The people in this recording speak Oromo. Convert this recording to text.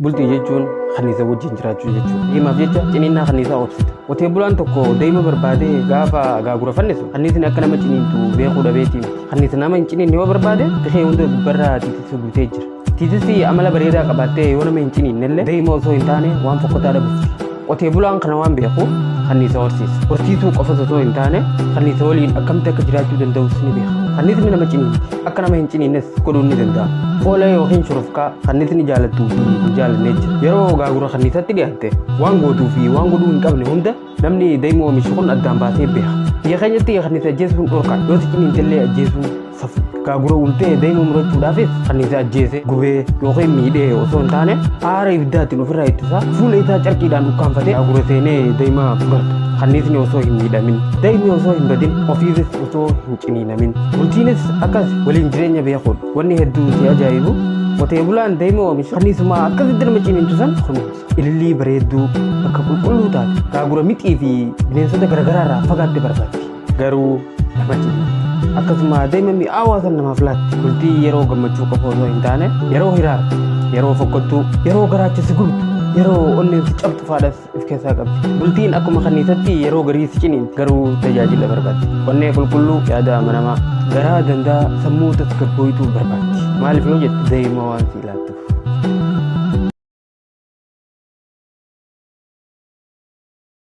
Bultii jechuun kanniisa wajjin jiraachuu jechuudha. Himaaf jecha ciniinnaa kanniisaa obsita. Qotee bulaan tokko daa'ima barbaadee gaafa gaagura fannisu kanniisni akka nama ciniintu beekuu dhabeetiin kanniisa nama hin ciniinne yoo barbaade bifee hunda gubbarraa tiitisi guutee jira. Tiitisi amala bareedaa qabaattee yoo nama hin ciniinnellee daa'ima osoo hin taane waan fokkotaa dhabuufi. Qotee bulaan kana waan beekuuf kanniisa horsiisa. Horsiisuu qofas osoo hin taane kanniisa waliin akkamitti akka jiraachuu danda'us ni beeka. Kanniisni nama ciniinti akka nama hin ciniinnes godhuu ni danda'a. Foola yookiin shurufkaa kanniisni jaalattuu fi hin jaalannee jira. Yeroo gaagura kanniisatti dhiyaatte waan gootuu fi waan godhuu hin qabne hunda namni daa'ima oomishu kun addaan baasee beeka. Biyya keenyatti kanniisa ajjeesuun dhorkaa yoo si ciniintellee ajjeesuun safu. Gaagura ultee daa'ima murachuudhaafis kanniisa ajjeese gubee yookiin miidhee osoo hin taane aara ibiddaatiin ofirraa ittisa fuula isaa carqiidhaan ukkaanfatee gaagura seenee daa'ima fudhata. Kanniisni osoo hin miidhamin daa'imni osoo hin badin ofiifis osoo hin ciniinamin bultiinis akkas waliin jireenya beekuudha. Wanni hedduu si ajaa'ibu qotee bulaan daa'ima oomishu kanniisuma akkasitti nama ciniintu san kunuunsa. Ilillii bareedduu bakka qulqulluu taate gaagura mixii fi bineensota garaagaraa irraa fagaatte barbaaddi. Garuu nama ciniinti. Akkasuma daa'ima mi'aawaa san namaaf laatti. Bultii yeroo gammachuu qofa osoo hin taane yeroo hiraara, yeroo fokkottuu, yeroo garaachisi gubdu, yeroo onneen si cabxu faadhas of keessaa qabdi. Bultiin akkuma kanniisatti yeroo garii si ciniinti garuu tajaajila barbaaddi. Onnee qulqulluu yaada amanamaa garaa danda'a sammuu tasgabbooytuu barbaaddi. Maaliif yoo jette daa'ima waan si laattuuf.